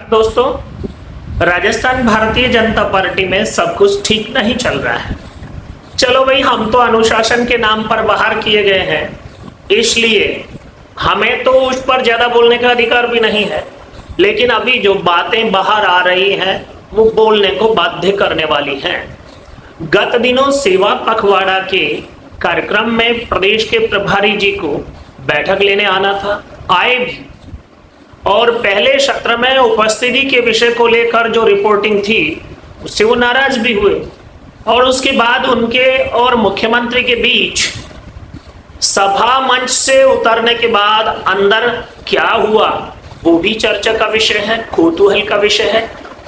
दोस्तों, राजस्थान भारतीय जनता पार्टी में सब कुछ ठीक नहीं चल रहा है। चलो भाई, हम तो अनुशासन के नाम पर बाहर किए गए हैं, इसलिए हमें तो उस पर ज्यादा बोलने का अधिकार भी नहीं है। लेकिन अभी जो बातें बाहर आ रही हैं वो बोलने को बाध्य करने वाली हैं। गत दिनों सेवा पखवाड़ा के कार्यक्रम में प्रदेश के प्रभारी जी को बैठक लेने आना था, आए भी, और पहले सत्र में उपस्थिति के विषय को लेकर जो रिपोर्टिंग थी उससे वो नाराज भी हुए। और उसके बाद उनके और मुख्यमंत्री के बीच सभा मंच से उतरने के बाद अंदर क्या हुआ वो भी चर्चा का विषय है, कौतूहल का विषय है।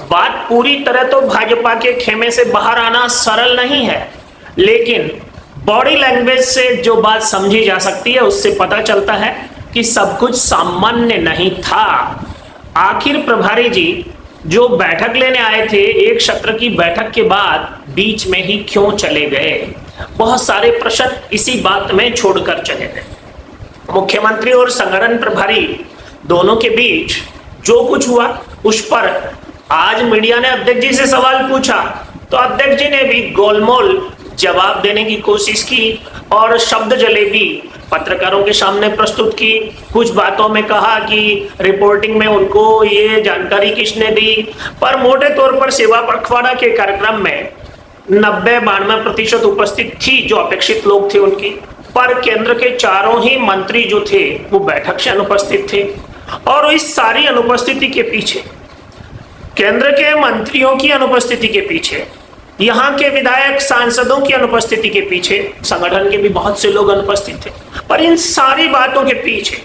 बात पूरी तरह तो भाजपा के खेमे से बाहर आना सरल नहीं है, लेकिन बॉडी लैंग्वेज से जो बात समझी जा सकती है उससे पता चलता है कि सब कुछ सामान्य नहीं था। आखिर प्रभारी जी जो बैठक लेने आए थे, एक सत्र की बैठक के बाद बीच में ही क्यों चले गए? बहुत सारे प्रश्न इसी बात में छोड़कर चले गए। मुख्यमंत्री और संगठन प्रभारी दोनों के बीच जो कुछ हुआ उस पर आज मीडिया ने अध्यक्ष जी से सवाल पूछा, तो अध्यक्ष जी ने भी गोलमोल जवाब देने की कोशिश की और शब्द जलेबी पत्रकारों के सामने प्रस्तुत की। कुछ बातों में कहा कि रिपोर्टिंग में उनको ये जानकारी किसने दी, पर मोटे तौर पर सेवा पखवाड़ा के कार्यक्रम में 90-92% उपस्थित थी जो अपेक्षित लोग थे उनकी। पर केंद्र के चारों ही मंत्री जो थे वो बैठक से अनुपस्थित थे। और इस सारी अनुपस्थिति के पीछे, केंद्र के मंत्रियों की अनुपस्थिति के पीछे, यहाँ के विधायक सांसदों की अनुपस्थिति के पीछे संगठन के भी बहुत से लोग अनुपस्थित थे। पर इन सारी बातों के पीछे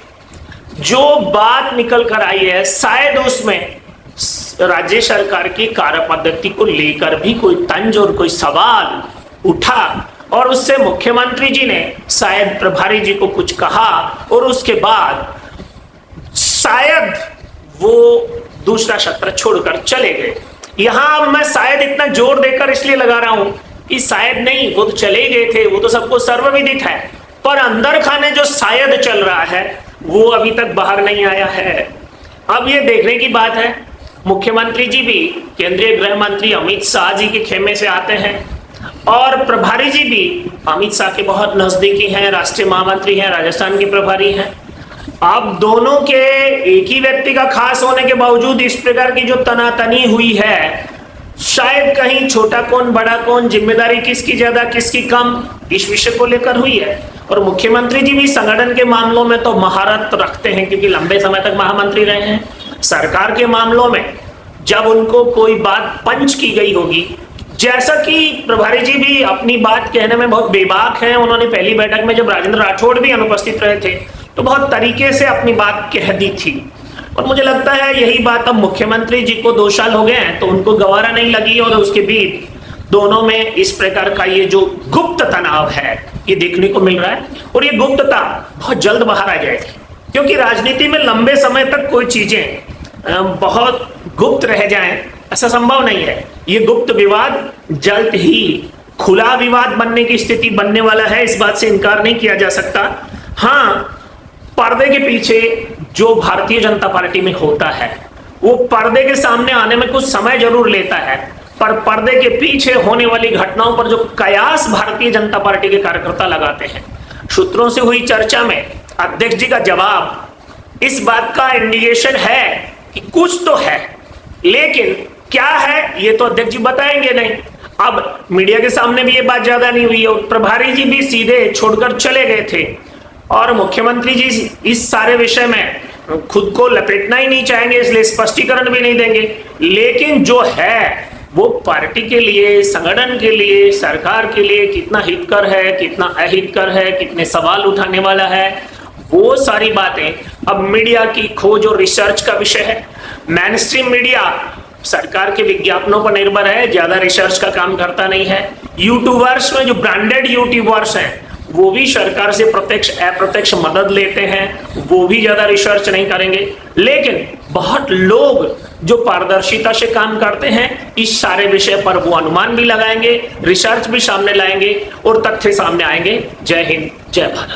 जो बात निकल कर आई है, शायद उसमें राज्य सरकार की कार्यपद्धति को लेकर भी कोई तंज और कोई सवाल उठा, और उससे मुख्यमंत्री जी ने शायद प्रभारी जी को कुछ कहा और उसके बाद शायद वो दूसरा सत्र छोड़कर चले गए। यहां मैं शायद इतना जोर देकर इसलिए लगा रहा हूं कि शायद नहीं, वो तो चले गए थे, वो तो सबको सर्वविदित है, पर अंदर खाने जो शायद चल रहा है वो अभी तक बाहर नहीं आया है। अब ये देखने की बात है, मुख्यमंत्री जी भी केंद्रीय गृह मंत्री अमित शाह जी के खेमे से आते हैं और प्रभारी जी भी अमित शाह के बहुत नजदीकी हैं, राष्ट्रीय महामंत्री हैं, राजस्थान के प्रभारी हैं। अब दोनों के एक ही व्यक्ति का खास होने के बावजूद इस प्रकार की जो तनातनी हुई है, शायद कहीं छोटा कौन बड़ा कौन, जिम्मेदारी किसकी ज्यादा किसकी कम, इस विषय को लेकर हुई है। और मुख्यमंत्री जी भी संगठन के मामलों में तो महारत रखते हैं क्योंकि लंबे समय तक महामंत्री रहे हैं। सरकार के मामलों में जब उनको कोई बात पंच की गई होगी, जैसा कि प्रभारी जी भी अपनी बात कहने में बहुत बेबाक हैं, उन्होंने पहली बैठक में जब राजेंद्र राठौड़ भी अनुपस्थित रहे थे तो बहुत तरीके से अपनी बात कह दी थी। और मुझे लगता है यही बात अब मुख्यमंत्री जी को 2 साल हो गए हैं तो उनको गवारा नहीं लगी, और उसके बीच दोनों में इस प्रकार का ये जो गुप्त तनाव है ये देखने को मिल रहा है। और ये गुप्तता बहुत जल्द बाहर आ जाएगी, क्योंकि राजनीति में लंबे समय तक कोई चीजें बहुत गुप्त रह जाएं ऐसा संभव नहीं है। ये गुप्त विवाद जल्द ही खुला विवाद बनने की स्थिति बनने वाला है, इस बात से इनकार नहीं किया जा सकता। हाँ, पर्दे के पीछे जो भारतीय जनता पार्टी में होता है वो पर्दे के सामने आने में कुछ समय जरूर लेता है, पर पर्दे के पीछे होने वाली घटनाओं पर जो कयास भारतीय जनता पार्टी के कार्यकर्ता लगाते हैं, सूत्रों से हुई चर्चा में अध्यक्ष जी का जवाब इस बात का इंडिकेशन है कि कुछ तो है, लेकिन क्या है ये तो अध्यक्ष जी बताएंगे नहीं। अब मीडिया के सामने भी ये बात ज्यादा नहीं हुई है, प्रभारी जी भी सीधे छोड़कर चले गए थे और मुख्यमंत्री जी इस सारे विषय में खुद को लपेटना ही नहीं चाहेंगे, इसलिए स्पष्टीकरण भी नहीं देंगे। लेकिन जो है वो पार्टी के लिए, संगठन के लिए, सरकार के लिए कितना हितकर है, कितना अहितकर है, कितने सवाल उठाने वाला है, वो सारी बातें अब मीडिया की खोज और रिसर्च का विषय है। मेनस्ट्रीम मीडिया सरकार के विज्ञापनों पर निर्भर है, ज्यादा रिसर्च का काम करता नहीं है। यूट्यूबर्स में जो ब्रांडेड यूट्यूबर्स हैं वो भी सरकार से प्रत्यक्ष अप्रत्यक्ष मदद लेते हैं, वो भी ज्यादा रिसर्च नहीं करेंगे। लेकिन बहुत लोग जो पारदर्शिता से काम करते हैं इस सारे विषय पर वो अनुमान भी लगाएंगे, रिसर्च भी सामने लाएंगे और तथ्य सामने आएंगे। जय हिंद, जय भारत।